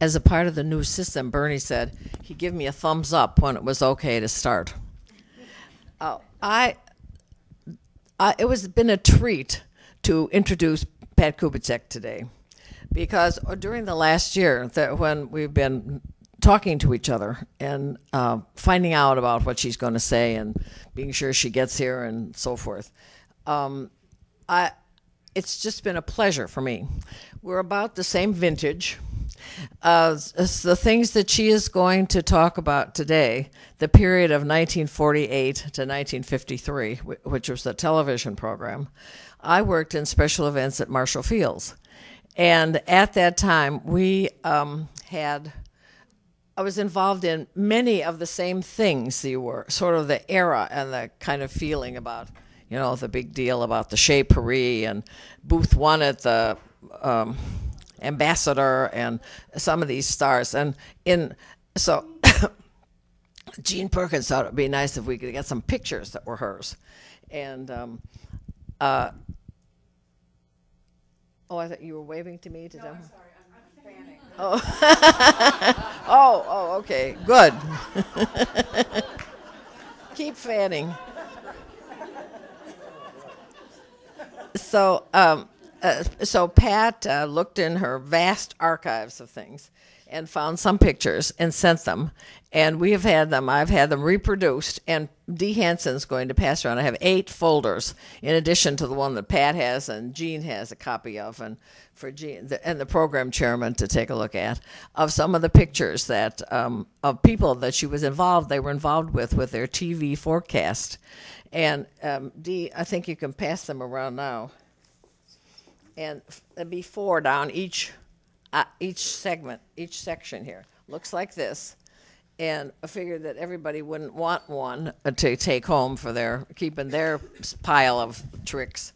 as a part of the new system, Bernie said he'd give me a thumbs up when it was okay to start. It was been a treat to introduce Pat Kubicek today, because during the last year, that when we've been talking to each other and finding out about what she's going to say and being sure she gets here and so forth, it's just been a pleasure for me. We're about the same vintage. The things that she is going to talk about today, the period of 1948 to 1953, which was the television program, I worked in special events at Marshall Fields. And at that time, I was involved in many of the same things you were, sort of the era and the kind of feeling about, the big deal about the Chez Paris and Booth 1 at the Ambassador and some of these stars. So Gene Perkins thought it would be nice if we could get some pictures that were hers. And, I thought you were waving to me. No, I'm sorry. I'm fanning. Oh, okay, good. Keep fanning. So Pat looked in her vast archives of things and found some pictures and sent them. And we have had them. I've had them reproduced. And Dee Hanson's going to pass around. I have 8 folders in addition to the one that Pat has and Gene has a copy of, and for Gene and the program chairman to take a look at, of some of the pictures that of people that she was involved. They were involved with their TV forecast. And Dee, I think you can pass them around now. And there'll be 4 down each segment, each section here. Looks like this. And I figured that everybody wouldn't want one to take home for keeping their pile of tricks.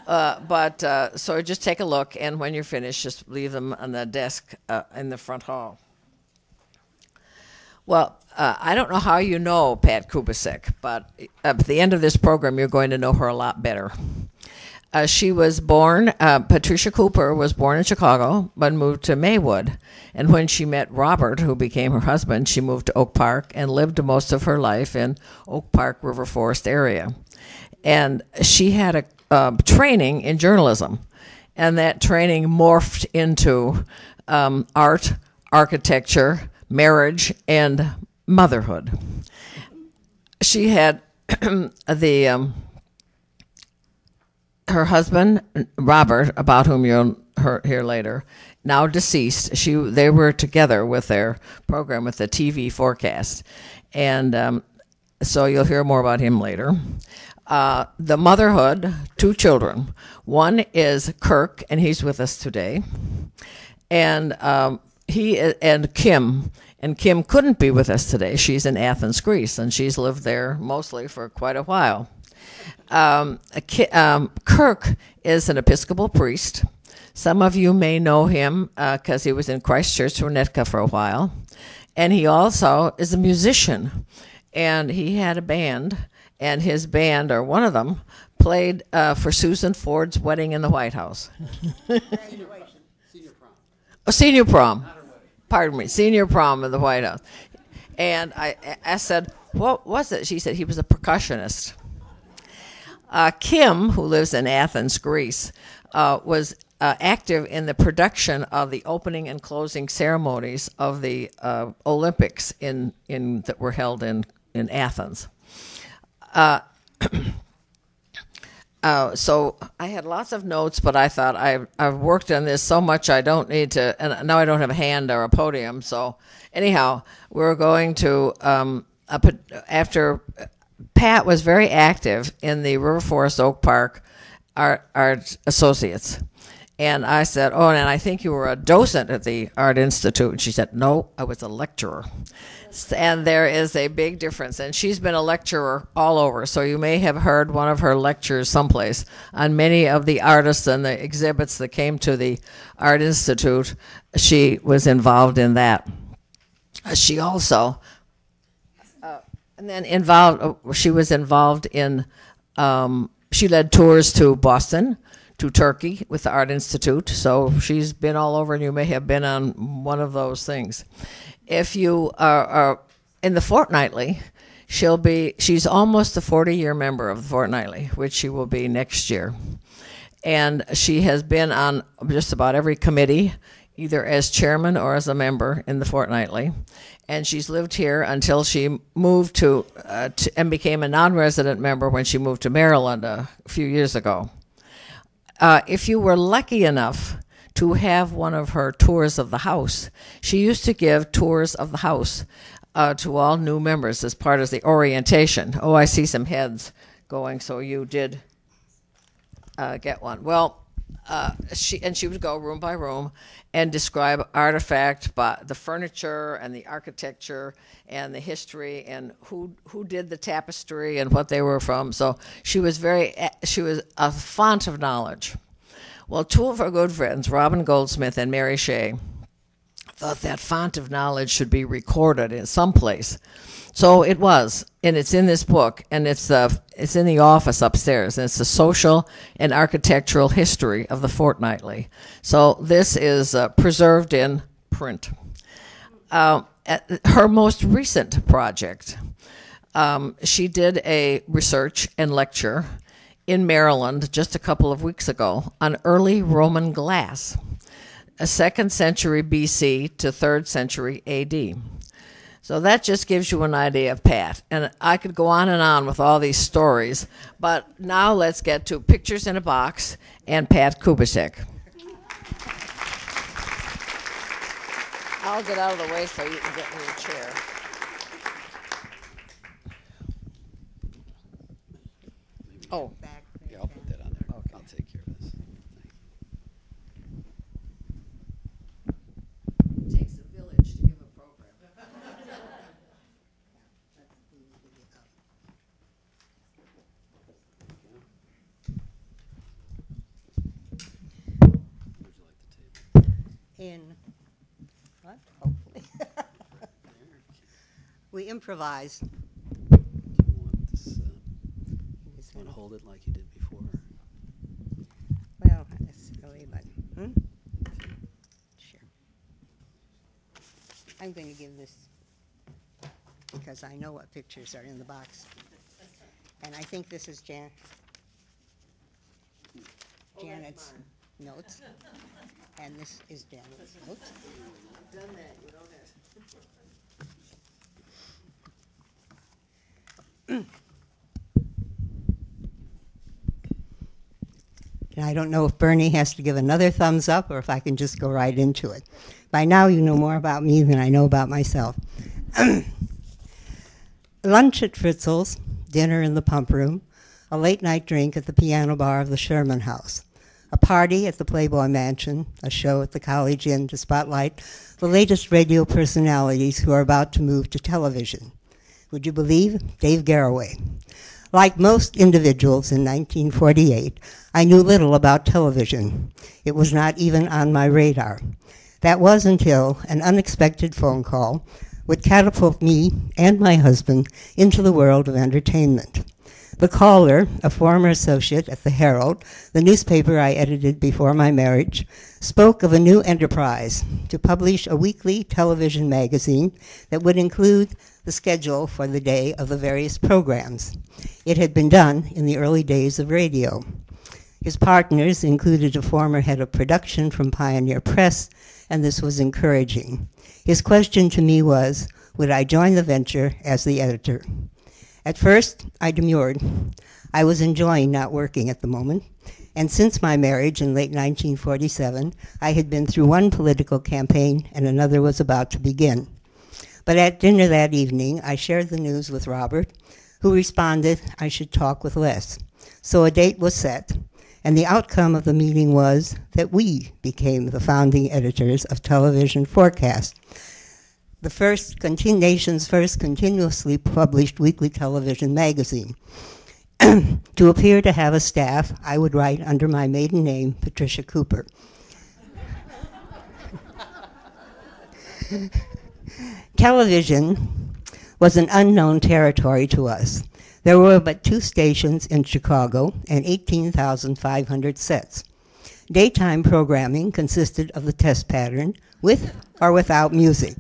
So just take a look, and when you're finished, just leave them on the desk in the front hall. Well, I don't know how you know Pat Kubicek, but at the end of this program, you're going to know her a lot better. She was born, Patricia Cooper was born in Chicago, but moved to Maywood. And when she met Robert, who became her husband, she moved to Oak Park and lived most of her life in Oak Park, River Forest area. And she had a training in journalism, and that training morphed into art, architecture, marriage, and motherhood. She had her husband, Robert, about whom you'll hear later, now deceased. They were together with their program with the TV forecast. And so you'll hear more about him later. The motherhood, 2 children. One is Kirk, and he's with us today. And Kim. And Kim couldn't be with us today. She's in Athens, Greece, and she's lived there mostly for quite a while. Kirk is an Episcopal priest. Some of you may know him because he was in Christchurch, Winnetka for a while. And he also is a musician. And he had a band, and his band, or one of them, played for Susan Ford's wedding in the White House. Senior prom. Oh, senior prom. Pardon me, senior prom in the White House. And I said, what was it? She said he was a percussionist. Kim, who lives in Athens, Greece, was active in the production of the opening and closing ceremonies of the Olympics that were held in Athens. So I had lots of notes, but I thought I've worked on this so much I don't need to, and now I don't have a hand or a podium. So anyhow, we're going to, after Pat was very active in the River Forest Oak Park Art Associates. And I said, and I think you were a docent at the Art Institute. And she said, no, I was a lecturer. And there is a big difference. And she's been a lecturer all over. So you may have heard one of her lectures someplace on many of the artists and the exhibits that came to the Art Institute. She was involved in that. She also, she was involved in, she led tours to Boston, to Turkey with the Art Institute. So she's been all over, and you may have been on one of those things. If you are in the Fortnightly, she's almost a 40-year member of the Fortnightly, which she will be next year. And she has been on just about every committee, either as chairman or as a member in the Fortnightly. And she's lived here until she moved to and became a non-resident member when she moved to Maryland a few years ago. If you were lucky enough to have one of her tours of the house, she used to give tours of the house to all new members as part of the orientation. Oh, I see some heads going, so you did get one. Well, she would go room by room and describe artifact, by the furniture and the architecture and the history and who did the tapestry and what they were from. So she was a font of knowledge. Well, two of her good friends, Robin Goldsmith and Mary Shea, thought that font of knowledge should be recorded in some place. So it was, and it's in this book, and it's in the office upstairs, and it's the social and architectural history of the Fortnightly. So this is preserved in print. Her most recent project, she did a research and lecture in Maryland just a couple of weeks ago on early Roman glass, a 2nd century BC to 3rd century AD. So that just gives you an idea of Pat. And I could go on and on with all these stories, but now let's get to Pictures in a Box and Pat Kubicek. I'll get out of the way so you can get in your chair. Oh. Yeah, I'll put that on there. Okay. I'll take care of this. It takes a village to give a program. Would you like the table? In what? Hopefully. We improvised. Do you want this? Want to hold it like you did before? Well, it's silly, but sure. I'm going to give this because I know what pictures are in the box, and I think this is Janet's notes, and this is Janet's notes. Done that, you don't have. And I don't know if Bernie has to give another thumbs up or if I can just go right into it. By now you know more about me than I know about myself. Lunch at Fritzl's, dinner in the pump room, a late-night drink at the piano bar of the Sherman House, a party at the Playboy Mansion, a show at the College Inn to spotlight the latest radio personalities who are about to move to television. Would you believe? Dave Garroway. Like most individuals in 1948, I knew little about television. It was not even on my radar. That was until an unexpected phone call would catapult me and my husband into the world of entertainment. The caller, a former associate at the Herald, the newspaper I edited before my marriage, spoke of a new enterprise to publish a weekly television magazine that would include the schedule for the day of the various programs. It had been done in the early days of radio. His partners included a former head of production from Pioneer Press, and this was encouraging. His question to me was, would I join the venture as the editor? At first, I demurred. I was enjoying not working at the moment, and since my marriage in late 1947, I had been through one political campaign and another was about to begin. But at dinner that evening, I shared the news with Robert, who responded I should talk with Les. So a date was set, and the outcome of the meeting was that we became the founding editors of Television Forecast, the nation's first continuously published weekly television magazine. To appear to have a staff, I would write under my maiden name, Patricia Cooper. Television was an unknown territory to us. There were but 2 stations in Chicago and 18,500 sets. Daytime programming consisted of the test pattern, with or without music.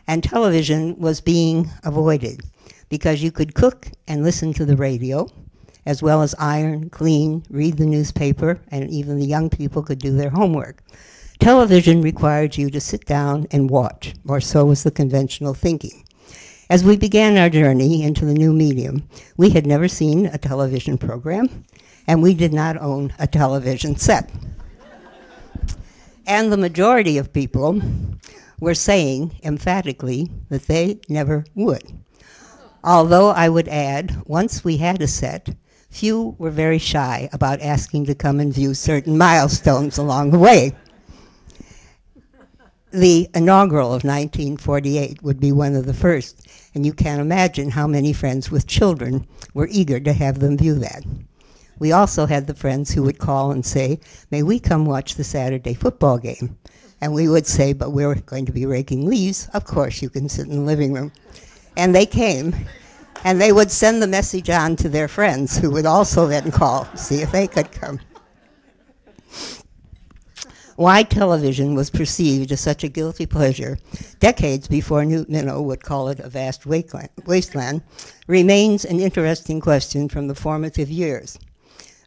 And television was being avoided because you could cook and listen to the radio, as well as iron, clean, read the newspaper, and even the young people could do their homework. Television required you to sit down and watch, or so was the conventional thinking. As we began our journey into the new medium, we had never seen a television program, and we did not own a television set. And the majority of people were saying emphatically that they never would. Although I would add, once we had a set, few were very shy about asking to come and view certain milestones along the way. The inaugural of 1948 would be one of the first, and you can imagine how many friends with children were eager to have them view that. We also had the friends who would call and say, "May we come watch the Saturday football game?" And we would say, "But we're going to be raking leaves. Of course you can sit in the living room." And they came, and they would send the message on to their friends, who would also then call, see if they could come. Why television was perceived as such a guilty pleasure, decades before Newt Minow would call it a vast wasteland, remains an interesting question from the formative years.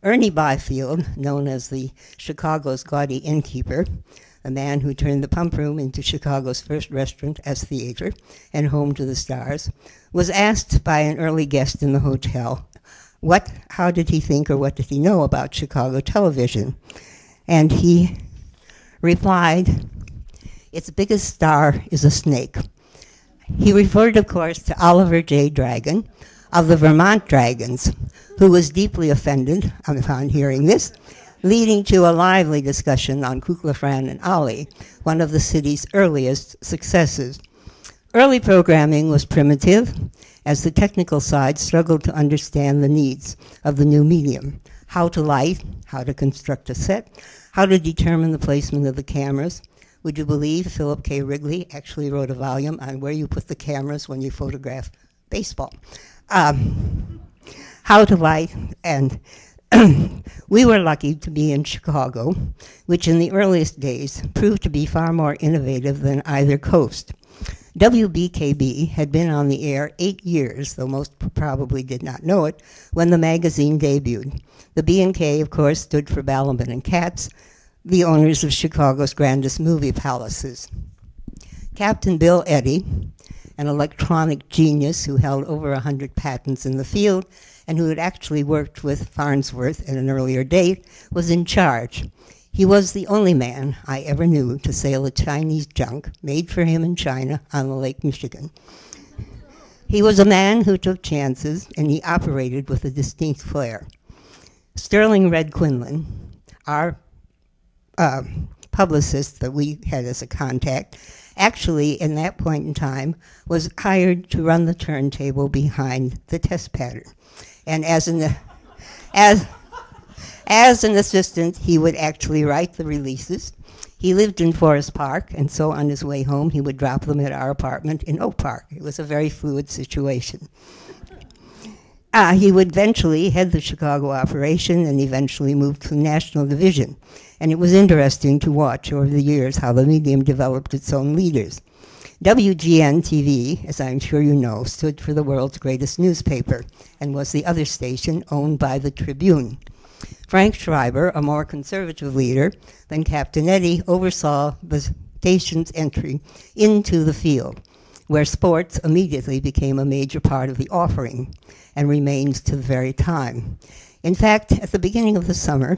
Ernie Byfield, known as the Chicago's gaudy innkeeper, the man who turned the pump room into Chicago's first restaurant as theater and home to the stars, was asked by an early guest in the hotel, how did he think or what did he know about Chicago television? And he replied, "Its biggest star is a snake." He referred, of course, to Oliver J. Dragon of the Vermont Dragons, who was deeply offended upon hearing this, leading to a lively discussion on Kukla, Fran, and Ali, one of the city's earliest successes. Early programming was primitive, as the technical side struggled to understand the needs of the new medium: how to light, how to construct a set, how to determine the placement of the cameras. Would you believe Philip K. Wrigley actually wrote a volume on where you put the cameras when you photograph baseball? How to light, and we were lucky to be in Chicago, which in the earliest days proved to be far more innovative than either coast. WBKB had been on the air 8 years, though most probably did not know it, when the magazine debuted. The B&K, of course, stood for Balliman and Katz, the owners of Chicago's grandest movie palaces. Captain Bill Eddy, an electronic genius who held over 100 patents in the field and who had actually worked with Farnsworth at an earlier date, was in charge. He was the only man I ever knew to sail a Chinese junk made for him in China on the Lake Michigan. He was a man who took chances, and he operated with a distinct flair. Sterling Red Quinlan, our publicist that we had as a contact, actually, in that point in time, was hired to run the turntable behind the test pattern. And as an assistant, he would actually write the releases. He lived in Forest Park, and so on his way home, he would drop them at our apartment in Oak Park. It was a very fluid situation. He would eventually head the Chicago operation and eventually move to the national division. And it was interesting to watch over the years how the medium developed its own leaders. WGN-TV, as I'm sure you know, stood for the world's greatest newspaper and was the other station owned by the Tribune. Frank Schreiber, a more conservative leader than Captain Eddy, oversaw the station's entry into the field, where sports immediately became a major part of the offering and remains to the very time. In fact, at the beginning of the summer,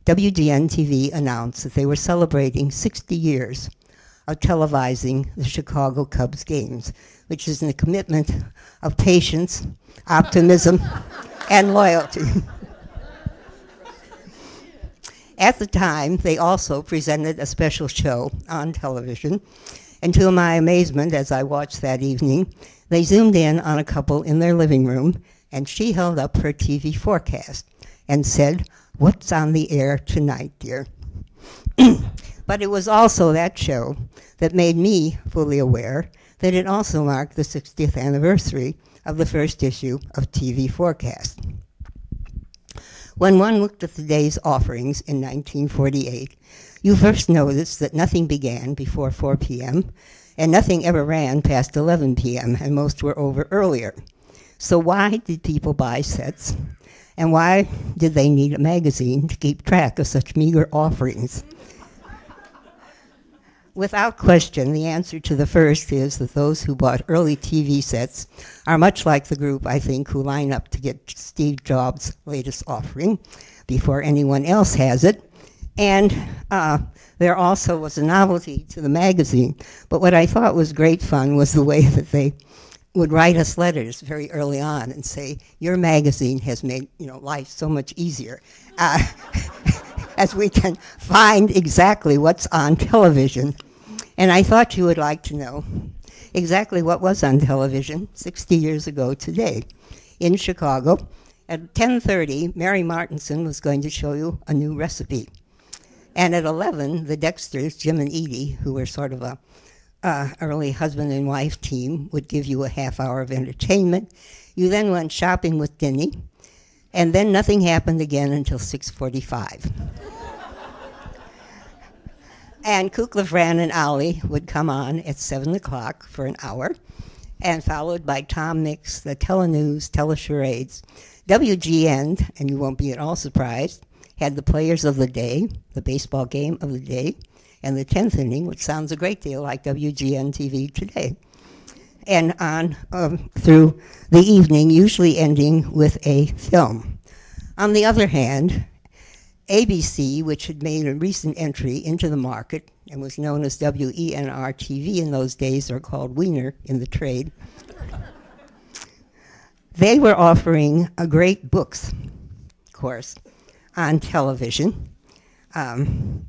WGN-TV announced that they were celebrating 60 years of televising the Chicago Cubs games, which is a commitment of patience, optimism, and loyalty. At the time, they also presented a special show on television, and to my amazement, as I watched that evening, they zoomed in on a couple in their living room, and she held up her TV forecast and said, "What's on the air tonight, dear?" But it was also that show that made me fully aware that it also marked the 60th anniversary of the first issue of TV Forecast. When one looked at the day's offerings in 1948, you first noticed that nothing began before 4 p.m., and nothing ever ran past 11 p.m., and most were over earlier. So why did people buy sets? And why did they need a magazine to keep track of such meager offerings? Without question, the answer to the first is that those who bought early TV sets are much like the group, I think, who line up to get Steve Jobs' latest offering before anyone else has it. And there also was a novelty to the magazine. But what I thought was great fun was the way that they would write us letters very early on and say, your magazine has made life so much easier. As we can find exactly what's on television. And I thought you would like to know exactly what was on television 60 years ago today in Chicago. At 10:30, Mary Martinson was going to show you a new recipe. And at 11, the Dexters, Jim and Edie, who were sort of a early husband and wife team, would give you a half hour of entertainment. You then went shopping with Denny, and then nothing happened again until 6:45. And Kukla, Fran, and Ollie would come on at 7 o'clock for an hour, and followed by Tom Mix, the Telenews, Telecharades. WGN, and you won't be at all surprised, had the players of the day, the baseball game of the day, and the 10th inning, which sounds a great deal like WGN TV today. And on through the evening, usually ending with a film. On the other hand, ABC, which had made a recent entry into the market and was known as WENR TV in those days, or called Wiener in the trade, they were offering a great books course on television. And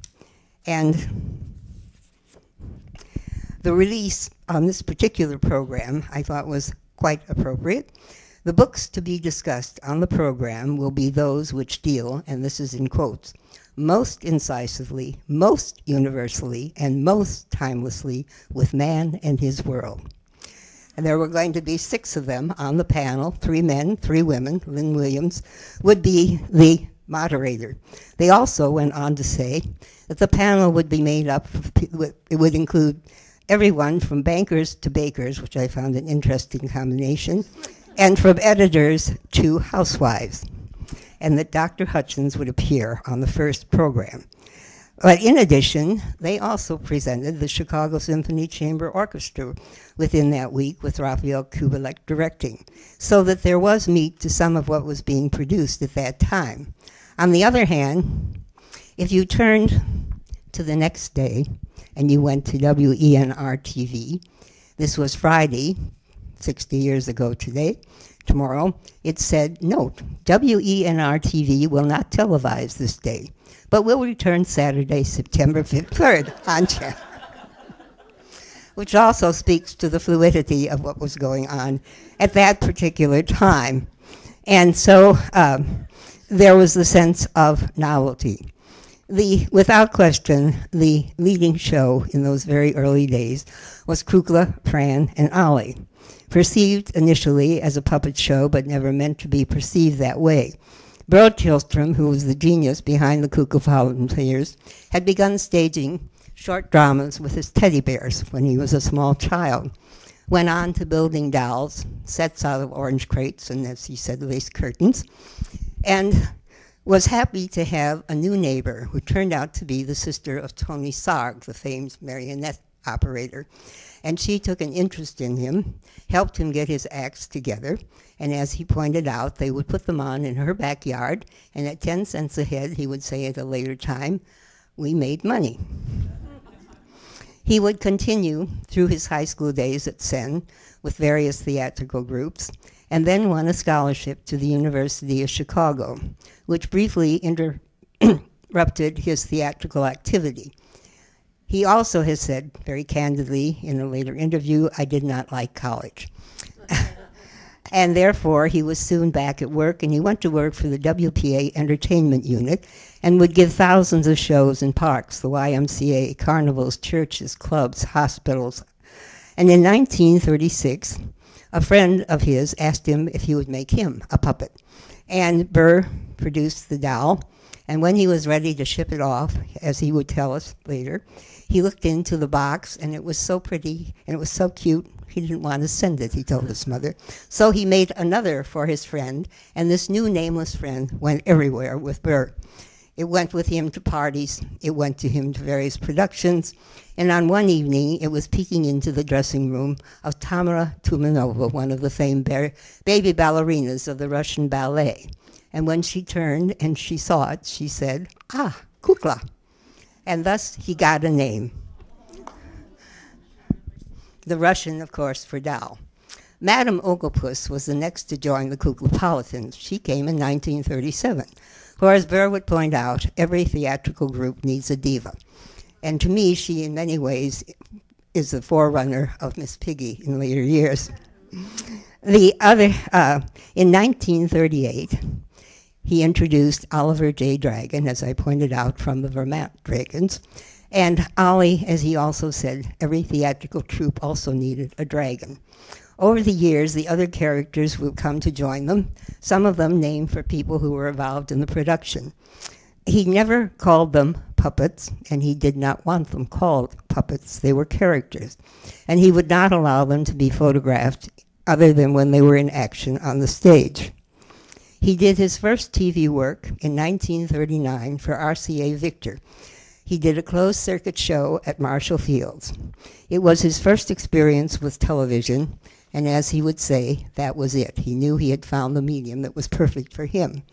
the release on this particular program I thought was quite appropriate. The books to be discussed on the program will be those which deal, and this is in quotes, most incisively, most universally, and most timelessly with man and his world. And there were going to be 6 of them on the panel, 3 men, 3 women. Lynn Williams would be the moderator. They also went on to say that the panel would be made up, it would include everyone from bankers to bakers, which I found an interesting combination, and from editors to housewives, and that Dr. Hutchins would appear on the first program. But in addition, they also presented the Chicago Symphony Chamber Orchestra within that week with Raphael Kubelik directing, so that there was meat to some of what was being produced at that time. On the other hand, if you turned to the next day and you went to WENR TV, this was Friday, 60 years ago today, tomorrow, it said, note, WENR TV will not televise this day, but will return Saturday, September 3rd on channel. Which also speaks to the fluidity of what was going on at that particular time. And so there was the sense of novelty. Without question, the leading show in those very early days was Kukla, Fran, and Ollie, perceived initially as a puppet show, but never meant to be perceived that way. Burl Tillstrom, who was the genius behind the Kukla Players, had begun staging short dramas with his teddy bears when he was a small child. Went on to building dolls, sets out of orange crates, and as he said, lace curtains, and was happy to have a new neighbor who turned out to be the sister of Tony Sarg, the famed marionette operator. And she took an interest in him, helped him get his acts together, and as he pointed out, they would put them on in her backyard, and at 10 cents a head, he would say at a later time, we made money. He would continue through his high school days at Senn with various theatrical groups, and then won a scholarship to the University of Chicago, which briefly interrupted his theatrical activity. He also has said very candidly in a later interview, I did not like college. And therefore, he was soon back at work, and he went to work for the WPA Entertainment Unit and would give thousands of shows in parks, the YMCA, carnivals, churches, clubs, hospitals. And in 1936, a friend of his asked him if he would make him a puppet. And Burr produced the doll, and when he was ready to ship it off, as he would tell us later, he looked into the box, and it was so pretty, and it was so cute, he didn't want to send it, he told his mother. So he made another for his friend, and this new nameless friend went everywhere with Burr. It went with him to parties, it went to him to various productions, and on one evening, it was peeking into the dressing room of Tamara Tumanova, one of the famed baby ballerinas of the Russian ballet. And when she turned and she saw it, she said, "Ah, kukla." And thus he got a name. The Russian, of course, for doll. Madame Oglepus was the next to join the Kuklapolitans. She came in 1937. For as Burr would point out, every theatrical group needs a diva. And to me, she in many ways is the forerunner of Miss Piggy in later years. In 1938, he introduced Oliver J. Dragon, as I pointed out, from the Vermont Dragons. And Ollie, as he also said, every theatrical troupe also needed a dragon. Over the years, the other characters would come to join them, some of them named for people who were involved in the production. He never called them puppets, and he did not want them called puppets. They were characters. And he would not allow them to be photographed other than when they were in action on the stage. He did his first TV work in 1939 for RCA Victor. He did a closed-circuit show at Marshall Fields. It was his first experience with television, and as he would say, that was it. He knew he had found the medium that was perfect for him.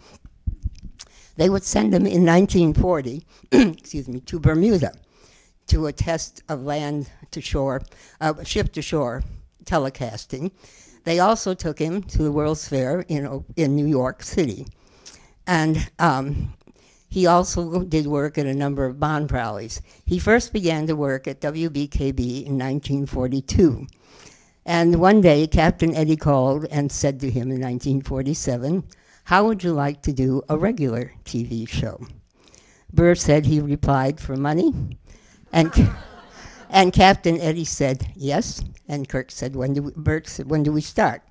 They would send him in 1940, to Bermuda to a test of land-to-shore, ship-to-shore telecasting. They also took him to the World's Fair in New York City. And he also did work at a number of Bond rallies. He first began to work at WBKB in 1942. And one day, Captain Eddie called and said to him in 1947, "How would you like to do a regular TV show?" Burr said he replied, "For money?" And Captain Eddie said, "Yes." And Burke said, when do we start?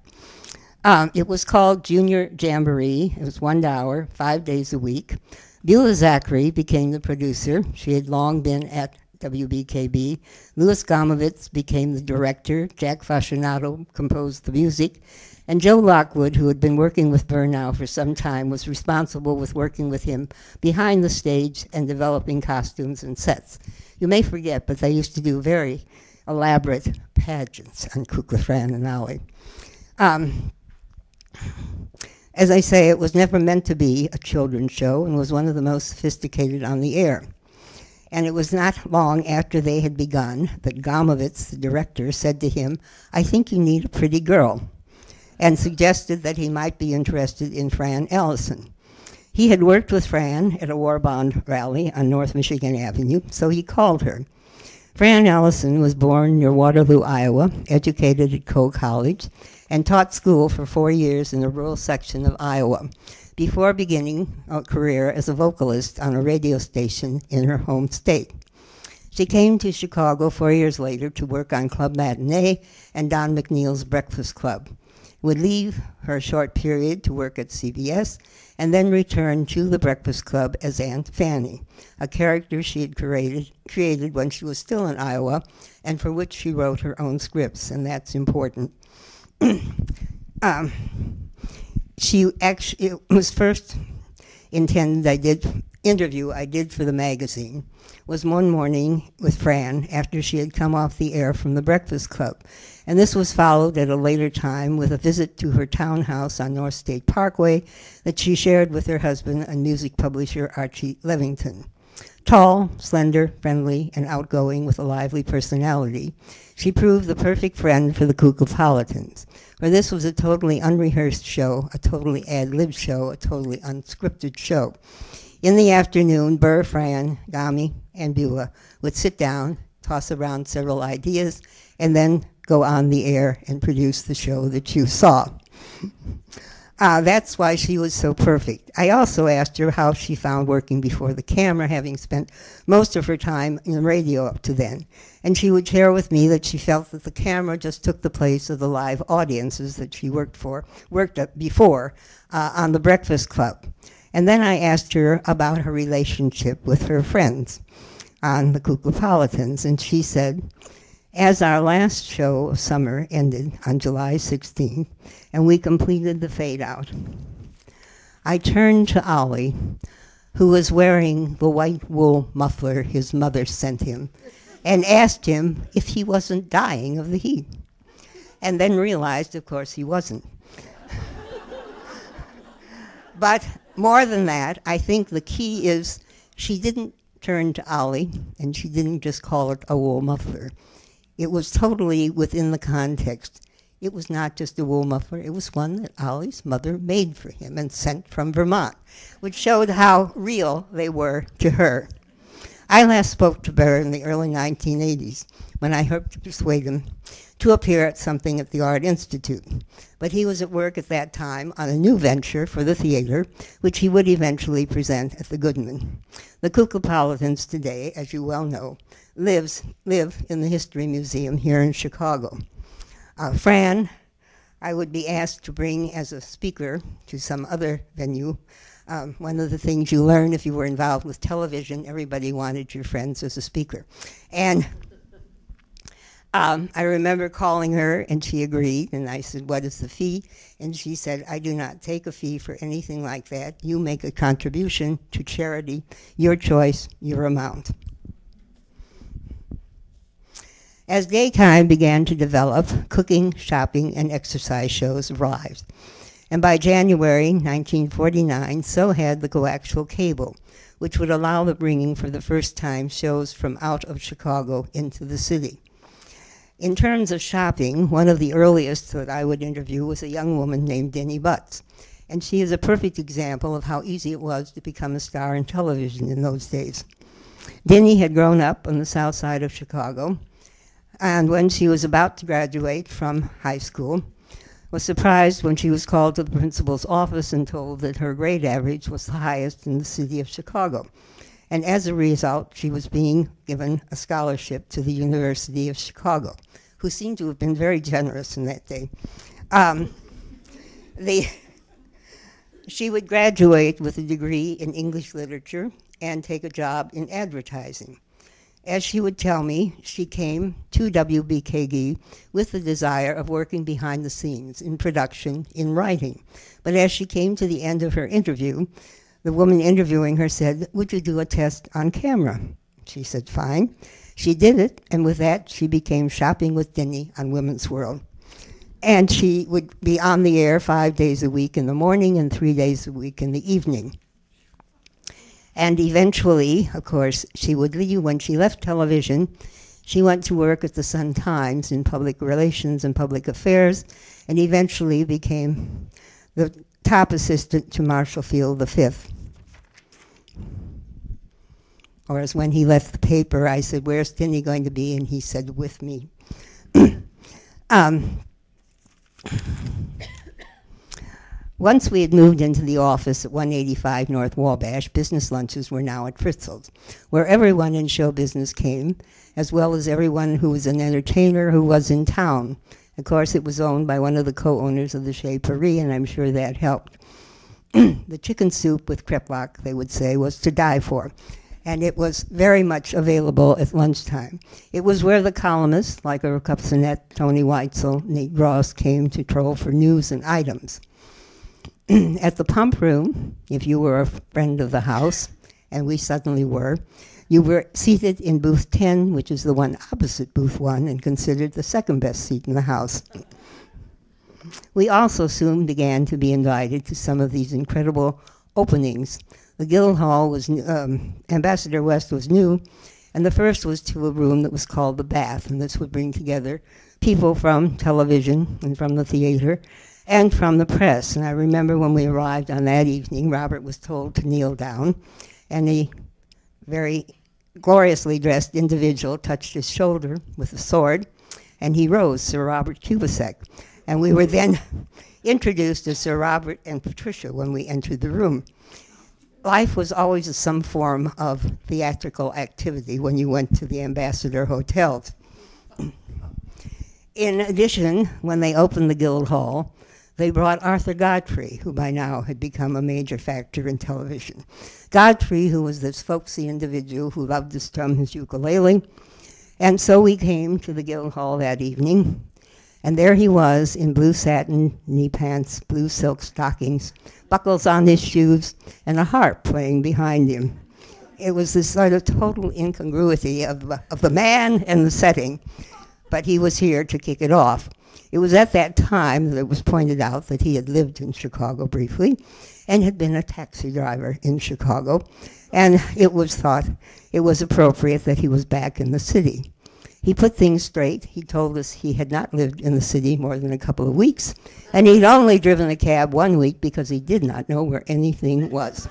It was called Junior Jamboree. It was 1 hour, 5 days a week. Beulah Zachary became the producer. She had long been at WBKB. Louis Gomovitz became the director. Jack Fascinato composed the music. And Joe Lockwood, who had been working with Burr now for some time, was responsible with working with him behind the stage and developing costumes and sets. You may forget, but they used to do very elaborate pageants on Kukla, Fran, and Ollie. As I say, it was never meant to be a children's show and was one of the most sophisticated on the air. And it was not long after they had begun that Gomovitz, the director, said to him, "I think you need a pretty girl," and suggested that he might be interested in Fran Ellison. He had worked with Fran at a war bond rally on North Michigan Avenue, so he called her. Fran Ellison was born near Waterloo, Iowa, educated at Coe College, and taught school for 4 years in the rural section of Iowa, before beginning a career as a vocalist on a radio station in her home state. She came to Chicago 4 years later to work on Club Matinee and Don McNeil's Breakfast Club, would leave her short period to work at CBS, and then return to the Breakfast Club as Aunt Fanny, a character she had created when she was still in Iowa, and for which she wrote her own scripts, and that's important. It was first intended, interview I did for the magazine was one morning with Fran after she had come off the air from the Breakfast Club. And this was followed at a later time with a visit to her townhouse on North State Parkway that she shared with her husband and music publisher Archie Levington. Tall, slender, friendly, and outgoing with a lively personality, she proved the perfect friend for the Kuklapolitans, where this was a totally unrehearsed show, a totally ad-lib show, a totally unscripted show. In the afternoon, Burr, Fran, Gami, and Beulah would sit down, toss around several ideas, and then go on the air and produce the show that you saw. That's why she was so perfect. I also asked her how she found working before the camera, having spent most of her time in radio up to then. And she would share with me that she felt that the camera just took the place of the live audiences that she worked at before on the Breakfast Club. And then I asked her about her relationship with her friends on the Kuklapolitans, and she said, as our last show of summer ended on July 16th, and we completed the fade out, I turned to Ollie, who was wearing the white wool muffler his mother sent him, and asked him if he wasn't dying of the heat. And then realized, of course, he wasn't. But more than that, I think the key is she didn't turn to Ollie, and she didn't just call it a wool muffler. It was totally within the context. It was not just a wool muffler, it was one that Ollie's mother made for him and sent from Vermont, which showed how real they were to her. I last spoke to Burr in the early 1980s when I hoped to persuade him to appear at something at the Art Institute. But he was at work at that time on a new venture for the theater, which he would eventually present at the Goodman. The Kuklapolitans today, as you well know, live in the History Museum here in Chicago. Fran, I would be asked to bring as a speaker to some other venue. One of the things you learn if you were involved with television, everybody wanted your friends as a speaker. And I remember calling her, and she agreed, and I said, what is the fee? And she said, I do not take a fee for anything like that. You make a contribution to charity, your choice, your amount. As daytime began to develop, cooking, shopping, and exercise shows arrived. And by January 1949, so had the coaxial cable, which would allow the bringing for the first time shows from out of Chicago into the city. In terms of shopping, one of the earliest that I would interview was a young woman named Denny Butts. And she is a perfect example of how easy it was to become a star in television in those days. Denny had grown up on the south side of Chicago, and when she was about to graduate from high school, was surprised when she was called to the principal's office and told that her grade average was the highest in the city of Chicago. And as a result, she was being given a scholarship to the University of Chicago, who seemed to have been very generous in that day. She would graduate with a degree in English literature and take a job in advertising. As she would tell me, she came to WBKG with the desire of working behind the scenes, in production, in writing. But as she came to the end of her interview, the woman interviewing her said, would you do a test on camera? She said, fine. She did it, and with that, she became Shopping with Denny on Women's World. And she would be on the air 5 days a week in the morning and 3 days a week in the evening. And eventually, of course, she would leave. When she left television, she went to work at the Sun-Times in public relations and public affairs, and eventually became the top assistant to Marshall Field V. Or as when he left the paper, I said, where's Denny going to be? And he said, with me. Once we had moved into the office at 185 North Wabash, business lunches were now at Fritzl's, where everyone in show business came, as well as everyone who was an entertainer who was in town. Of course, it was owned by one of the co-owners of the Chez Paris, and I'm sure that helped. The chicken soup with kreplach, they would say, was to die for, and it was very much available at lunchtime. It was where the columnists, like Irv Kupcinet, Tony Weitzel, Nate Ross, came to troll for news and items. At the pump room, if you were a friend of the house, and we suddenly were, you were seated in booth 10, which is the one opposite booth 1, and considered the second best seat in the house. We also soon began to be invited to some of these incredible openings. The Guildhall was Ambassador West was new, and the first was to a room that was called the Bath, and this would bring together people from television and from the theater and from the press. And I remember when we arrived on that evening, Robert was told to kneel down, and a very gloriously dressed individual touched his shoulder with a sword, and he rose, Sir Robert Kubasek. And we were then introduced as Sir Robert and Patricia when we entered the room. Life was always some form of theatrical activity when you went to the Ambassador hotels. In addition, when they opened the Guildhall, they brought Arthur Godfrey, who by now had become a major factor in television. Godfrey, who was this folksy individual who loved to strum his ukulele. And so we came to the Guildhall that evening, and there he was in blue satin knee pants, blue silk stockings, buckles on his shoes, and a harp playing behind him. It was this sort of total incongruity of the man and the setting, but he was here to kick it off. It was at that time that it was pointed out that he had lived in Chicago briefly and had been a taxi driver in Chicago, and it was thought it was appropriate that he was back in the city. He put things straight. He told us he had not lived in the city more than a couple of weeks, and he'd only driven a cab 1 week because he did not know where anything was.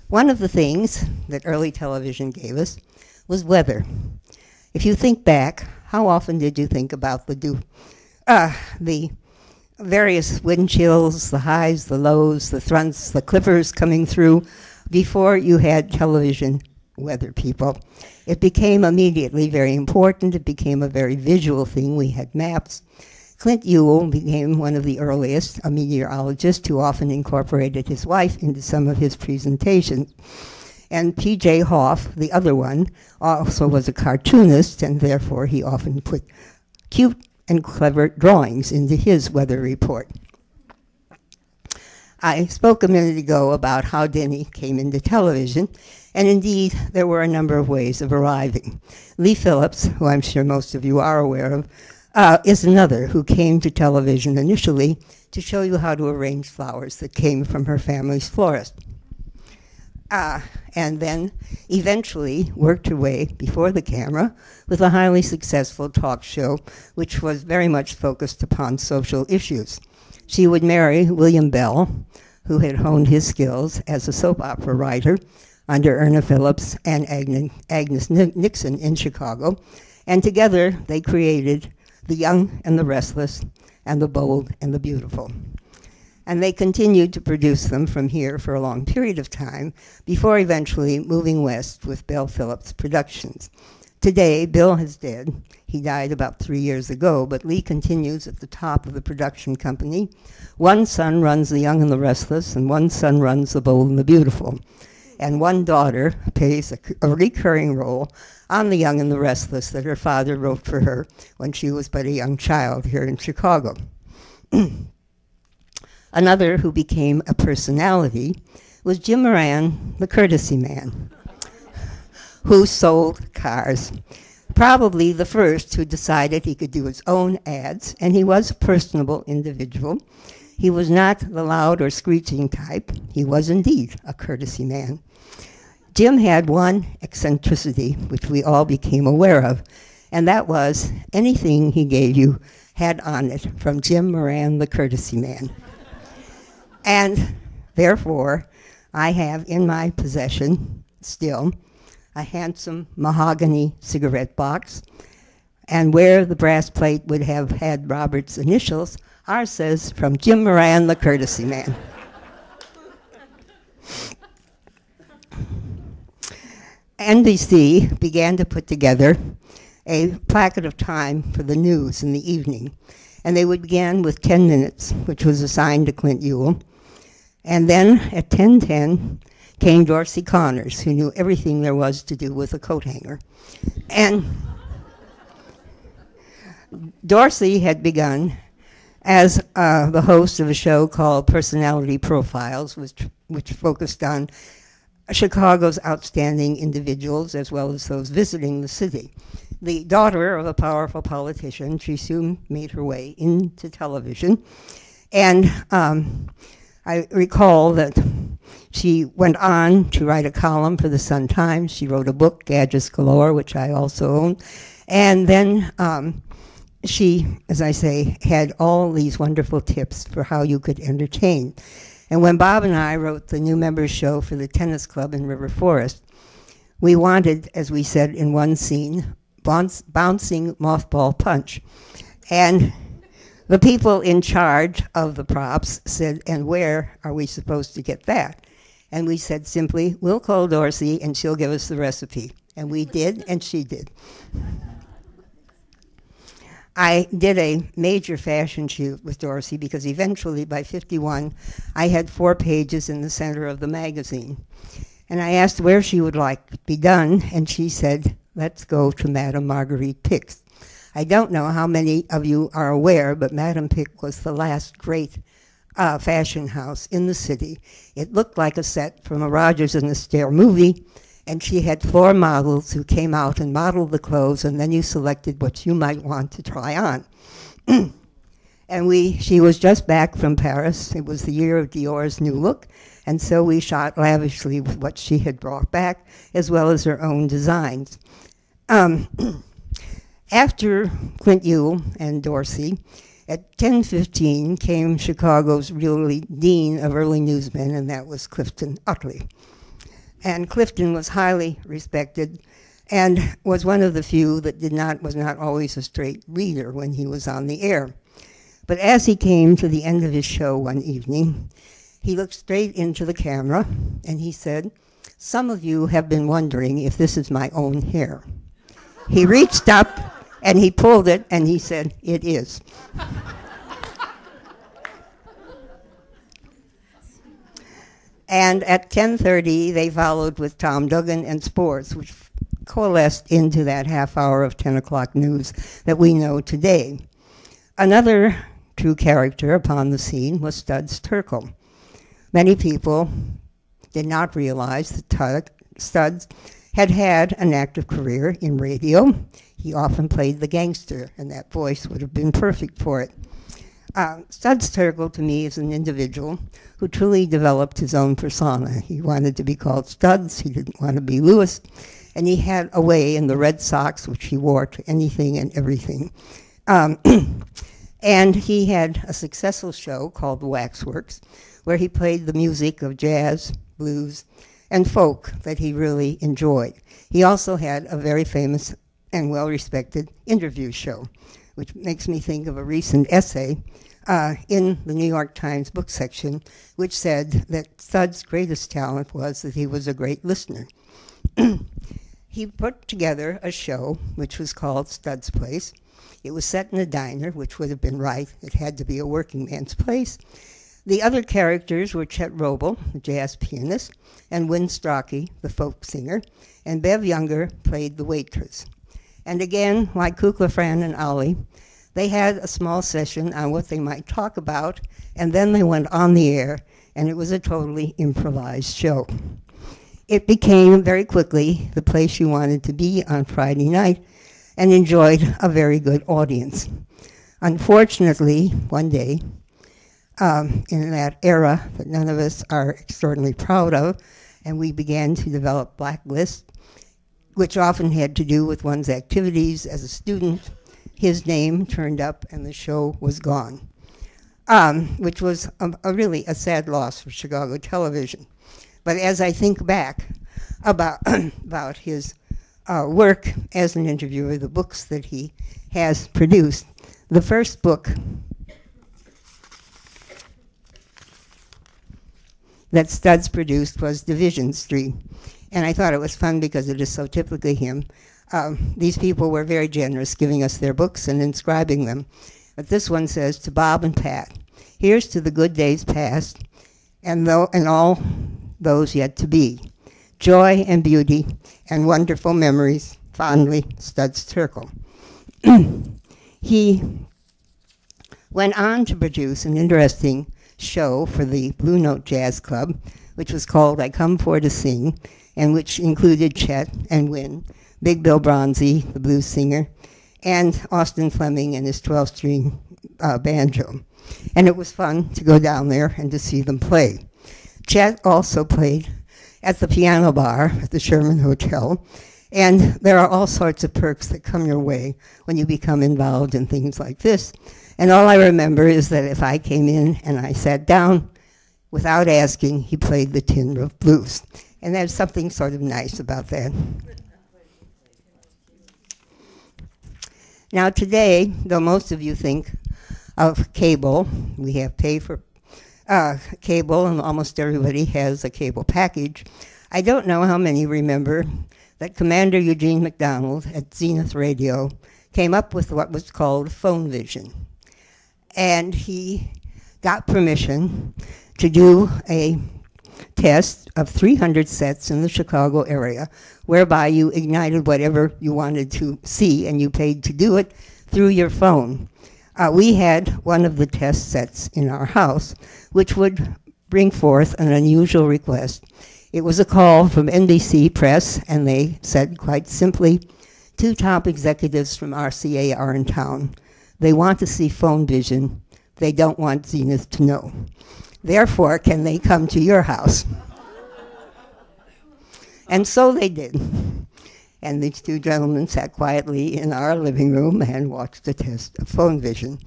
One of the things that early television gave us was weather. If you think back, how often did you think about the various wind chills, the highs, the lows, the fronts, the clippers coming through before you had television weather people? It became immediately very important. It became a very visual thing. We had maps. Clint Ewell became one of the earliest, a meteorologist who often incorporated his wife into some of his presentations. And P.J. Hoff, the other one, also was a cartoonist, and therefore he often put cute and clever drawings into his weather report. I spoke a minute ago about how Denny came into television, and indeed there were a number of ways of arriving. Lee Phillips, who I'm sure most of you are aware of, is another who came to television initially to show you how to arrange flowers that came from her family's florist. And then eventually worked her way before the camera with a highly successful talk show, which was very much focused upon social issues. She would marry William Bell, who had honed his skills as a soap opera writer under Erna Phillips and Agnes Nixon in Chicago, and together they created The Young and the Restless and The Bold and the Beautiful. And they continued to produce them from here for a long period of time before eventually moving west with Bell Phillips Productions. Today, Bill is dead. He died about 3 years ago, but Lee continues at the top of the production company. One son runs The Young and the Restless, and one son runs The Bold and the Beautiful. And one daughter plays a recurring role on The Young and the Restless that her father wrote for her when she was but a young child here in Chicago. Another who became a personality was Jim Moran, the courtesy man, who sold cars. Probably the first who decided he could do his own ads, and he was a personable individual. He was not the loud or screeching type. He was indeed a courtesy man. Jim had one eccentricity, which we all became aware of, and that was anything he gave you had on it from Jim Moran, the courtesy man. And therefore, I have in my possession still a handsome mahogany cigarette box, and where the brass plate would have had Robert's initials, ours says, from Jim Moran, the courtesy man. NBC began to put together a placket of time for the news in the evening, and they would begin with 10 minutes, which was assigned to Clint Ewell. And then at 10:10 came Dorsey Connors, who knew everything there was to do with a coat hanger. And Dorsey had begun as the host of a show called Personality Profiles, which focused on Chicago's outstanding individuals as well as those visiting the city. The daughter of a powerful politician, she soon made her way into television. And I recall that she went on to write a column for the Sun-Times. She wrote a book, Gadgets Galore, which I also own. And then she, as I say, had all these wonderful tips for how you could entertain. And when Bob and I wrote the new members show for the tennis club in River Forest, we wanted, as we said in one scene, bouncing mothball punch. And the people in charge of the props said, and where are we supposed to get that? And we said simply, we'll call Dorsey and she'll give us the recipe. And we did, and she did. I did a major fashion shoot with Dorsey because eventually, by 51, I had 4 pages in the center of the magazine. And I asked where she would like it to be done, and she said, let's go to Madame Marguerite Pick's. I don't know how many of you are aware, but Madame Pick was the last great fashion house in the city. It looked like a set from a Rogers and the Stair movie, and she had 4 models who came out and modeled the clothes, and then you selected what you might want to try on. And she was just back from Paris. It was the year of Dior's new look, and so we shot lavishly with what she had brought back, as well as her own designs. After Clint Ewell and Dorsey, at 10:15 came Chicago's really dean of early newsmen, and that was Clifton Utley. And Clifton was highly respected and was one of the few that was not always a straight reader when he was on the air. But as he came to the end of his show one evening, he looked straight into the camera and he said, "Some of you have been wondering if this is my own hair." He reached up and he pulled it and he said, "It is." And at 10:30, they followed with Tom Duggan and Sports, which coalesced into that half hour of 10 o'clock news that we know today. Another true character upon the scene was Studs Terkel. Many people did not realize that Studs had had an active career in radio. He often played the gangster, and that voice would have been perfect for it. Studs Terkel, to me, is an individual who truly developed his own persona. He wanted to be called Studs. He didn't want to be Lewis. And he had a way in the red socks, which he wore to anything and everything. And he had a successful show called The Waxworks, where he played the music of jazz, blues, and folk that he really enjoyed. He also had a very famous and well-respected interview show, which makes me think of a recent essay in the New York Times book section, which said that Studs' greatest talent was that he was a great listener. He put together a show which was called Studs' Place. It was set in a diner, which would have been right. It had to be a working man's place. The other characters were Chet Roble, the jazz pianist, and Win Strachey, the folk singer, and Bev Younger played the waitress. And again, like Kukla, Fran, and Ollie, they had a small session on what they might talk about, and then they went on the air, and it was a totally improvised show. It became very quickly the place you wanted to be on Friday night and enjoyed a very good audience. Unfortunately, one day, in that era that none of us are extraordinarily proud of, and we began to develop blacklists, which often had to do with one's activities as a student, his name turned up and the show was gone, which was really a sad loss for Chicago television. But as I think back about his work as an interviewer, the books that he has produced, the first book that Studs produced was Division Street. And I thought it was fun because it is so typically him. These people were very generous giving us their books and inscribing them. But this one says, "To Bob and Pat, here's to the good days past and all those yet to be. Joy and beauty and wonderful memories, fondly, Studs Terkel." He went on to produce an interesting show for the Blue Note Jazz Club, which was called I Come For To Sing, and which included Chet and Win, Big Bill Bronzy, the blues singer, and Austin Fleming and his 12-string banjo. And it was fun to go down there and to see them play. Chet also played at the piano bar at the Sherman Hotel, and there are all sorts of perks that come your way when you become involved in things like this. And all I remember is that if I came in and I sat down, without asking, he played the Tin Roof Blues. And there's something sort of nice about that. Now today, though most of you think of cable, we have pay for cable, and almost everybody has a cable package. I don't know how many remember that Commander Eugene McDonald at Zenith Radio came up with what was called phone vision. And he got permission to do a test of 300 sets in the Chicago area, whereby you ignited whatever you wanted to see, and you paid to do it through your phone. We had one of the test sets in our house, which would bring forth an unusual request. It was a call from NBC Press, and they said quite simply, 2 top executives from RCA are in town. They want to see phone vision. They don't want Zenith to know. Therefore, can they come to your house? And so they did. And these 2 gentlemen sat quietly in our living room and watched the test of phone vision.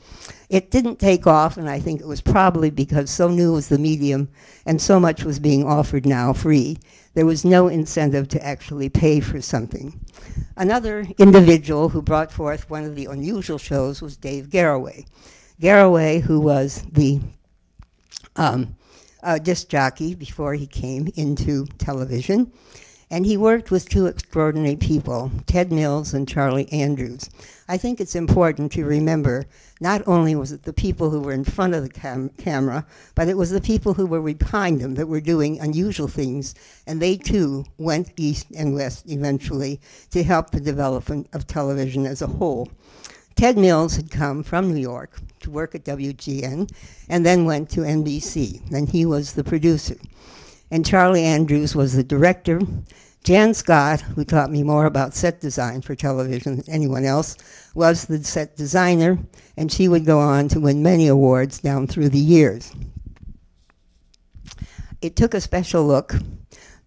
It didn't take off, and I think it was probably because so new was the medium and so much was being offered now free. There was no incentive to actually pay for something. Another individual who brought forth one of the unusual shows was Dave Garroway. Garroway, who was the disc jockey before he came into television. And he worked with 2 extraordinary people, Ted Mills and Charlie Andrews. I think it's important to remember, not only was it the people who were in front of the camera, but it was the people who were behind them that were doing unusual things, and they too went east and west eventually to help the development of television as a whole. Ted Mills had come from New York to work at WGN and then went to NBC, and he was the producer. And Charlie Andrews was the director. Jan Scott, who taught me more about set design for television than anyone else, was the set designer, and she would go on to win many awards down through the years. It took a special look,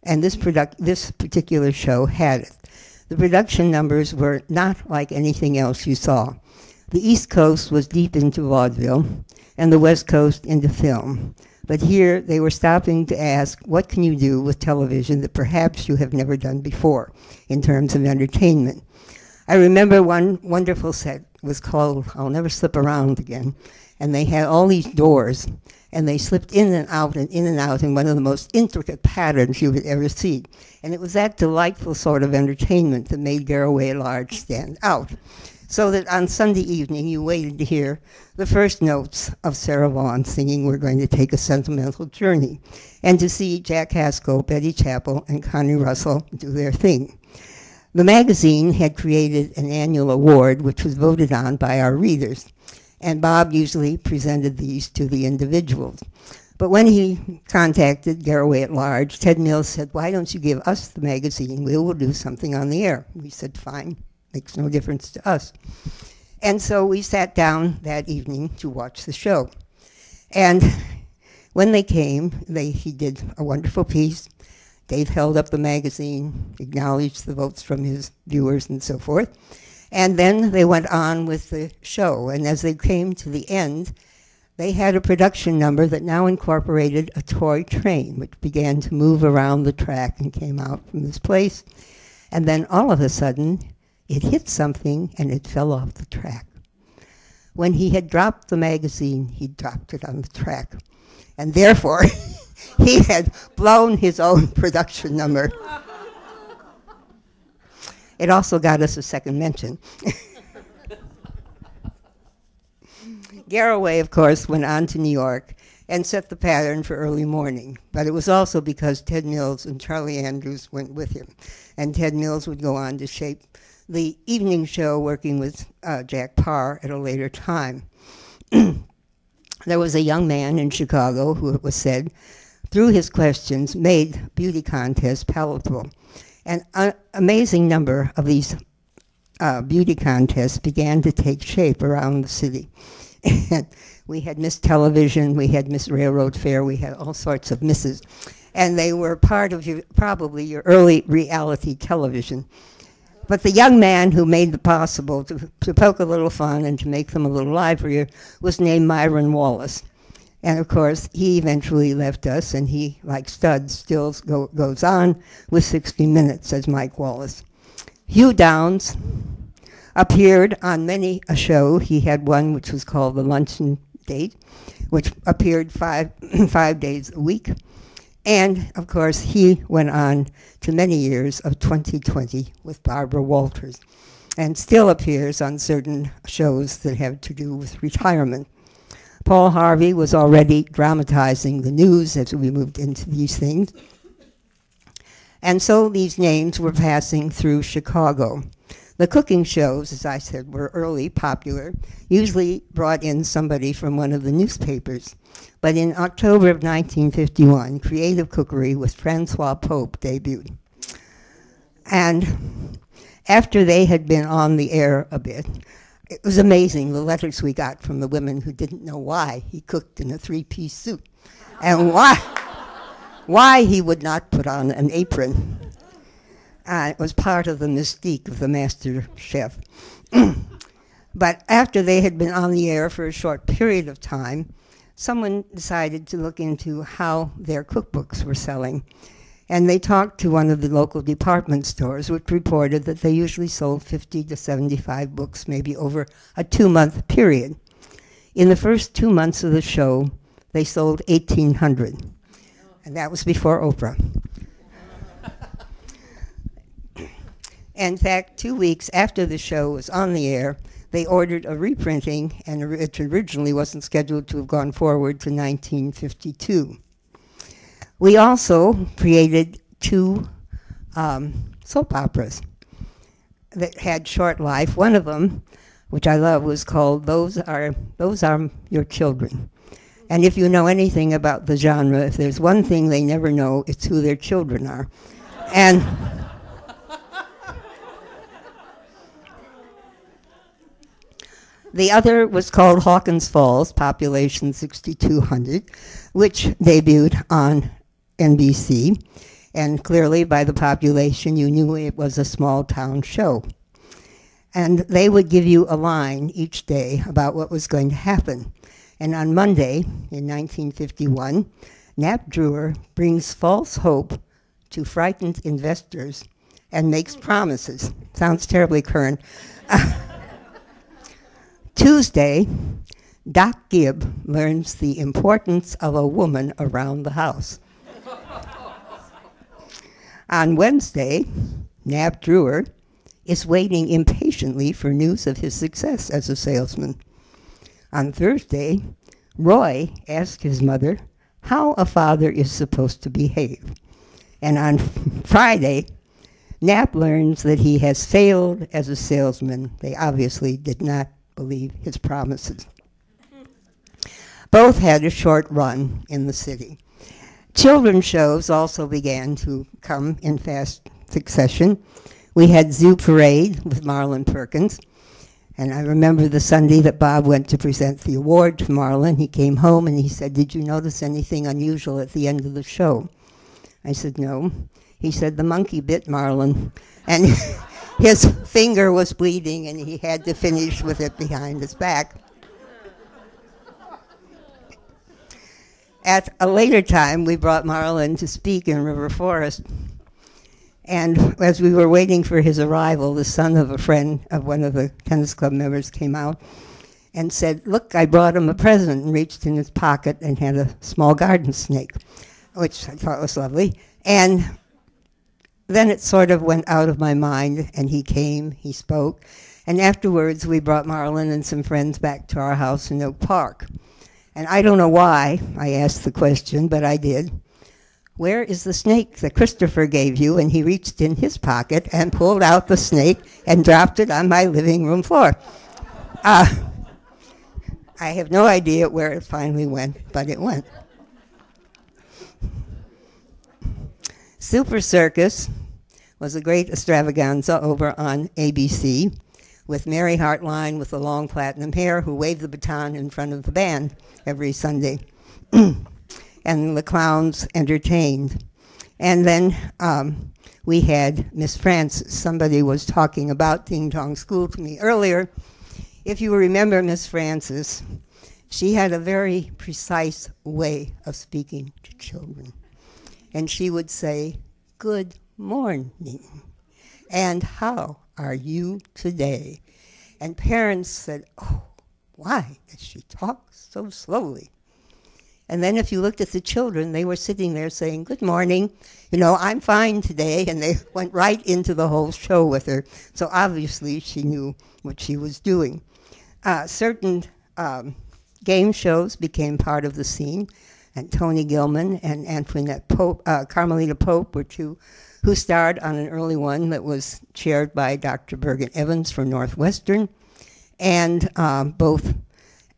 and this particular show had it. The production numbers were not like anything else you saw. The East Coast was deep into vaudeville, and the West Coast into film. But here they were stopping to ask, what can you do with television that perhaps you have never done before in terms of entertainment? I remember one wonderful set was called I'll Never Slip Around Again, and they had all these doors, and they slipped in and out and in and out in one of the most intricate patterns you would ever see. And it was that delightful sort of entertainment that made Garroway at Large stand out. So that on Sunday evening, you waited to hear the first notes of Sarah Vaughan singing We're Going to Take a Sentimental Journey, and to see Jack Haskell, Betty Chappell, and Connie Russell do their thing. The magazine had created an annual award, which was voted on by our readers, and Bob usually presented these to the individuals. But when he contacted Garroway at Large, Ted Mills said, why don't you give us the magazine? We will do something on the air. We said, fine. Makes no difference to us. And so we sat down that evening to watch the show. And when they came, he did a wonderful piece. Dave held up the magazine, acknowledged the votes from his viewers and so forth. And then they went on with the show. And as they came to the end, they had a production number that now incorporated a toy train, which began to move around the track and came out from this place. And then all of a sudden, it hit something, and it fell off the track. When he had dropped the magazine, he dropped it on the track. And therefore, he had blown his own production number. It also got us a second mention. Garroway, of course, went on to New York and set the pattern for early morning. But it was also because Ted Mills and Charlie Andrews went with him. And Ted Mills would go on to shape the evening show, working with Jack Parr at a later time. There was a young man in Chicago who, it was said, through his questions, made beauty contests palatable. An amazing number of these beauty contests began to take shape around the city. And we had Miss Television, we had Miss Railroad Fair, we had all sorts of misses. And they were part of probably your early reality television. But the young man who made it possible to poke a little fun and to make them a little livelier was named Myron Wallace. And of course, he eventually left us, and he, like Studs, still goes on with 60 Minutes as Mike Wallace. Hugh Downs appeared on many a show. He had one which was called The Luncheon Date, which appeared five days a week. And, of course, he went on to many years of 20/20 with Barbara Walters. and still appears on certain shows that have to do with retirement. Paul Harvey was already dramatizing the news as we moved into these things. And so these names were passing through Chicago. The cooking shows, as I said, were early popular, usually brought in somebody from one of the newspapers. But in October of 1951, Creative Cookery with Francois Pope debuted. And after they had been on the air a bit, it was amazing the letters we got from the women who didn't know why he cooked in a three-piece suit and why he would not put on an apron. It was part of the mystique of the master chef. But after they had been on the air for a short period of time, someone decided to look into how their cookbooks were selling. And they talked to one of the local department stores, which reported that they usually sold 50 to 75 books, maybe over a 2-month period. In the first 2 months of the show, they sold 1,800. And that was before Oprah. In fact, 2 weeks after the show was on the air, they ordered a reprinting, and it originally wasn't scheduled to have gone forward to 1952. We also created 2 soap operas that had short life. One of them, which I love, was called Those Are Your Children. And if you know anything about the genre, if there's one thing they never know, it's who their children are. And the other was called Hawkins Falls, population 6,200, which debuted on NBC. And clearly, by the population, you knew it was a small-town show. And they would give you a line each day about what was going to happen. And on Monday, in 1951, Nap Drewer brings false hope to frightened investors and makes promises. Sounds terribly current. Tuesday, Doc Gibb learns the importance of a woman around the house. On Wednesday, Nap Drewer is waiting impatiently for news of his success as a salesman. On Thursday, Roy asks his mother how a father is supposed to behave. And on Friday, Nap learns that he has failed as a salesman. They obviously did not believe his promises. Both had a short run in the city. Children's shows also began to come in fast succession. We had Zoo Parade with Marlon Perkins. And I remember the Sunday that Bob went to present the award to Marlon. He came home and he said, "Did you notice anything unusual at the end of the show?" I said, "No." He said, "The monkey bit Marlon." And his finger was bleeding and he had to finish with it behind his back. At a later time, we brought Marlon to speak in River Forest. And as we were waiting for his arrival, the son of a friend of one of the tennis club members came out and said, "Look, I brought him a present," and reached in his pocket and had a small garden snake, which I thought was lovely. And then it sort of went out of my mind, and he came, he spoke, and afterwards we brought Marlon and some friends back to our house in Oak Park. And I don't know why I asked the question, but I did. "Where is the snake that Christopher gave you?" And he reached in his pocket and pulled out the snake and dropped it on my living room floor. I have no idea where it finally went, but it went. Super Circus was a great extravaganza over on ABC with Mary Hartline with the long platinum hair who waved the baton in front of the band every Sunday. And the clowns entertained. And then we had Miss Frances. Somebody was talking about Ding Dong School to me earlier. If you remember Miss Frances, she had a very precise way of speaking to children. And she would say, "Good morning, and how are you today?" And parents said, "Oh, why does she talk so slowly?" And then if you looked at the children, they were sitting there saying, "Good morning, you know, I'm fine today," and they went right into the whole show with her. So obviously she knew what she was doing. Certain game shows became part of the scene, and Tony Gilman and Antoinette Pope, Carmelita Pope were two who starred on an early one that was chaired by Dr. Bergen Evans from Northwestern, and both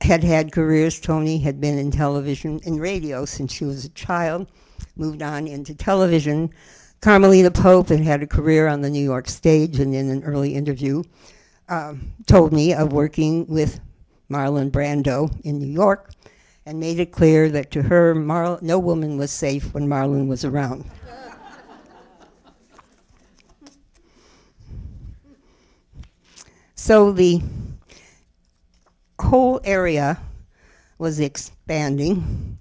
had had careers. Tony had been in television and radio since she was a child, moved on into television. Carmelita Pope had had a career on the New York stage, and in an early interview told me of working with Marlon Brando in New York, and made it clear that to her, no woman was safe when Marlon was around. So the whole area was expanding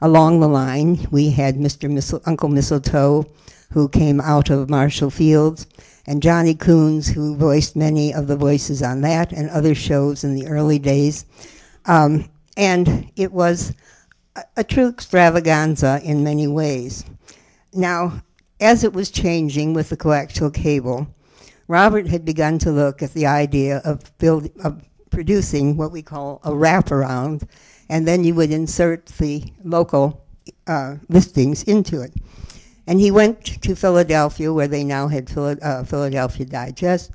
along the line. We had Uncle Mistletoe, who came out of Marshall Fields, and Johnny Coons, who voiced many of the voices on that and other shows in the early days. And it was a true extravaganza in many ways. Now, as it was changing with the coaxial cable, Robert had begun to look at the idea of producing what we call a wraparound, and then you would insert the local listings into it. And he went to Philadelphia, where they now had Philadelphia Digest.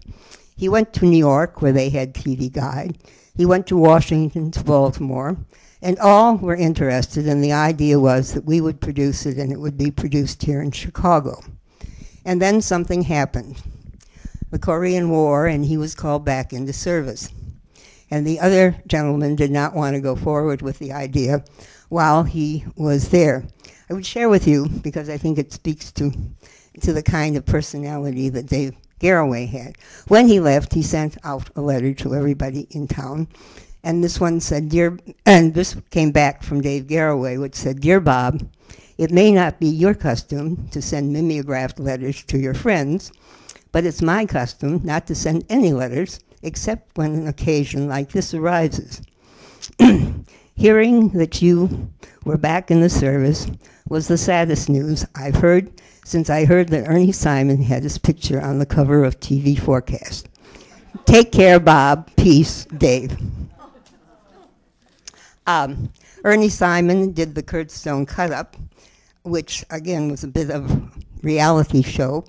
He went to New York, where they had TV Guide. He went to Washington, to Baltimore, and all were interested, and the idea was that we would produce it and it would be produced here in Chicago. And then something happened. The Korean War, and he was called back into service. And the other gentleman did not want to go forward with the idea while he was there. I would share with you, because I think it speaks to the kind of personality that Dave Garroway had. When he left, he sent out a letter to everybody in town, and this one said, and this came back from Dave Garroway, which said, "Dear Bob, it may not be your custom to send mimeographed letters to your friends, but it's my custom not to send any letters except when an occasion like this arises. Hearing that you were back in the service was the saddest news I've heard since I heard that Ernie Simon had his picture on the cover of TV Forecast. Take care, Bob. Peace, Dave." Ernie Simon did the Kurt Stone cut-up, which, again, was a bit of a reality show.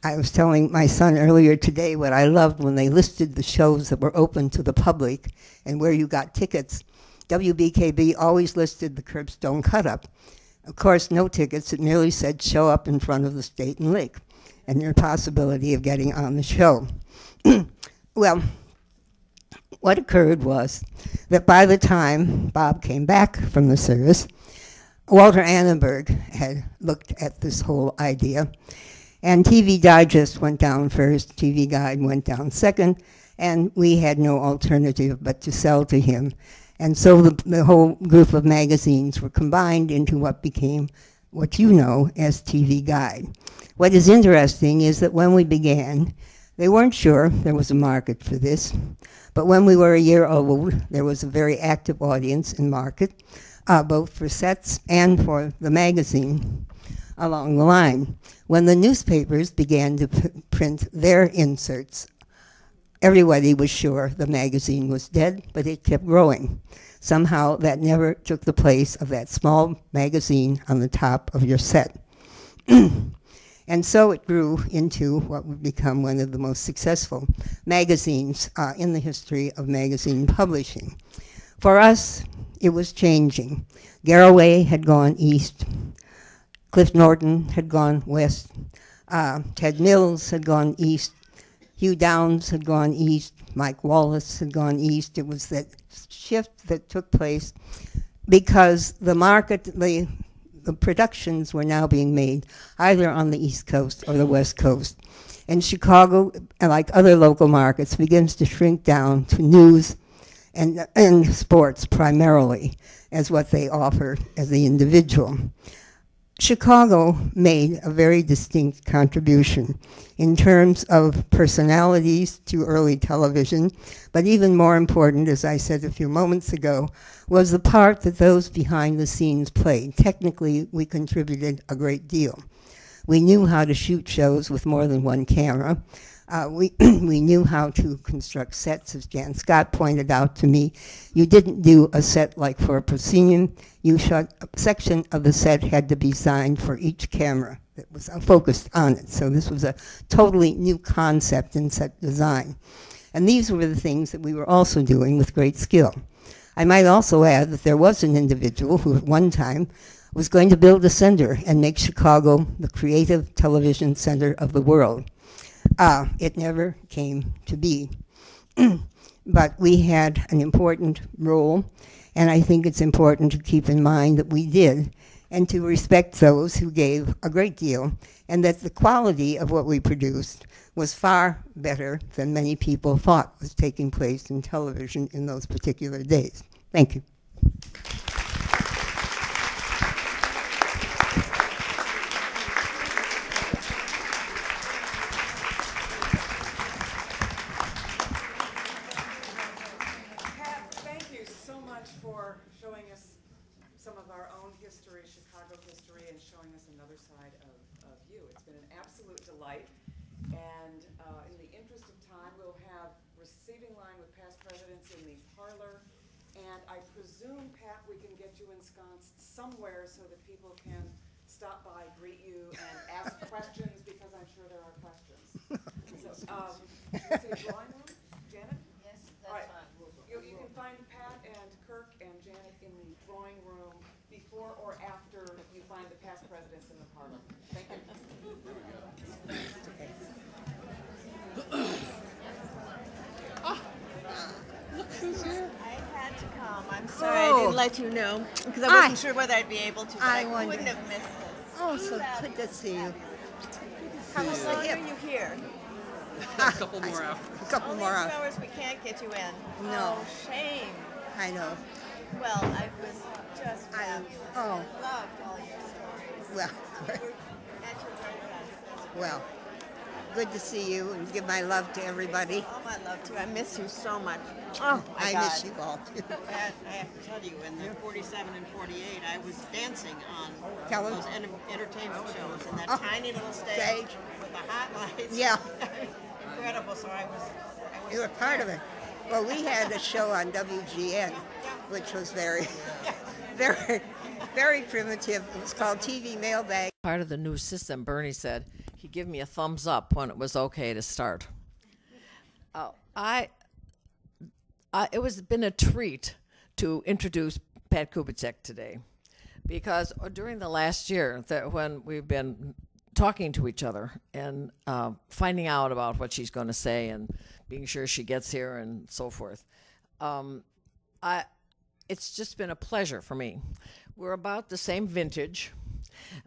I was telling my son earlier today what I loved when they listed the shows that were open to the public and where you got tickets. WBKB always listed the Curbstone Cut-Up. Of course, no tickets. It merely said show up in front of the State and Lake and your possibility of getting on the show. Well, what occurred was that by the time Bob came back from the service, Walter Annenberg had looked at this whole idea, and TV Digest went down first, TV Guide went down second, and we had no alternative but to sell to him. And so the whole group of magazines were combined into what became what you know as TV Guide. What is interesting is that when we began, they weren't sure there was a market for this, but when we were a year old, there was a very active audience and market, both for sets and for the magazine along the line. When the newspapers began to print their inserts, everybody was sure the magazine was dead, but it kept growing. Somehow that never took the place of that small magazine on the top of your set. And so it grew into what would become one of the most successful magazines in the history of magazine publishing. For us, it was changing. Garroway had gone east. Cliff Norton had gone west. Ted Mills had gone east. Hugh Downs had gone east. Mike Wallace had gone east. It was that shift that took place because the market, the productions were now being made either on the East Coast or the West Coast. And Chicago, like other local markets, begins to shrink down to news and sports primarily as what they offer as the individual. Chicago made a very distinct contribution in terms of personalities to early television, but even more important, as I said a few moments ago, was the part that those behind the scenes played. Technically, we contributed a great deal. We knew how to shoot shows with more than one camera. We knew how to construct sets, as Jan Scott pointed out to me. You didn't do a set like for a proscenium. You shot a section of the set had to be designed for each camera that was focused on it. So this was a totally new concept in set design. And these were the things that we were also doing with great skill. I might also add that there was an individual who at one time was going to build a center and make Chicago the creative television center of the world. It never came to be. But we had an important role, and I think it's important to keep in mind that we did, and to respect those who gave a great deal, and that the quality of what we produced was far better than many people thought was taking place in television in those particular days. Thank you. For showing us some of our own history, Chicago history, and showing us another side of you. It's been an absolute delight. And in the interest of time, we'll have receiving line with past presidents in the parlor. And I presume, Pat, we can get you ensconced somewhere so that people can stop by, greet you, and ask questions, because I'm sure there are questions. So, should we say drawing room? Janet? Yes, that's All right. fine. You can find Pat and Kirk and Janet in the drawing room before or after you find the past presidents in the parlor. Thank you. Look who's here. I had to come. I'm sorry I didn't let you know because I wasn't sure whether I'd be able to, but I wouldn't have missed this. Oh, so good to see you. How long are you here? A couple more hours. A couple Only more a hours. few hours we can't get you in. No. Oh, shame. I know. Well, I was just fabulous. Oh. I loved all your stories. Well, You were at your very best. well, good to see you and give my love to everybody. Oh, my love too. I miss you so much. Oh, my I God. miss you all too. I have to tell you, in the 47 and 48, I was dancing on Tell 'em. those entertainment shows in that Oh, tiny little stage stage. with the hot lights. Yeah. Incredible. So I was You were part of it. Well, we had a show on WGN, which was very, very primitive. It was called TV Mailbag. Part of the new system, Bernie said he'd give me a thumbs up when it was okay to start. It was been a treat to introduce Pat Kubicek today, because during the last year that when we've been talking to each other and finding out about what she's going to say and being sure she gets here and so forth, it's just been a pleasure for me. We're about the same vintage.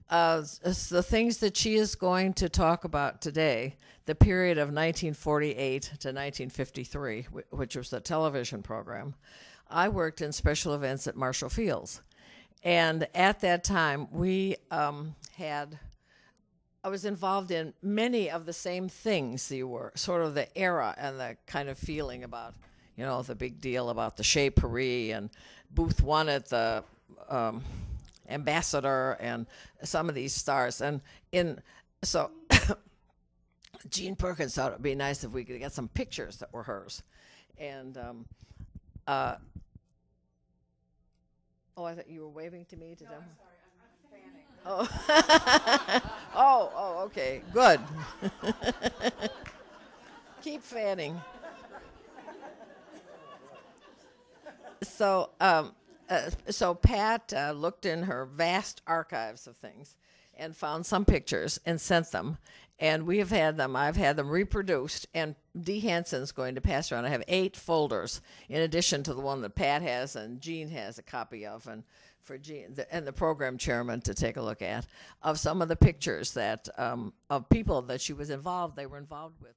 The things that she is going to talk about today, the period of 1948 to 1953, which was the television program, I worked in special events at Marshall Fields. And at that time, I was involved in many of the same things you were, sort of the era and the kind of feeling about, the big deal about the Chez Paris and Booth One at the Ambassador and some of these stars. And so Gene Perkins thought it would be nice if we could get some pictures that were hers. And I thought you were waving to me. No, I'm sorry. I'm fanning. Oh, okay, good. Keep fanning. So Pat looked in her vast archives of things and found some pictures and sent them. And we have had them. I've had them reproduced, and Dee Hanson's going to pass around. I have 8 folders in addition to the one that Pat has and Jean has a copy of, and for Jean and the program chairman to take a look at, of some of the pictures that of people that she was involved. They were involved with.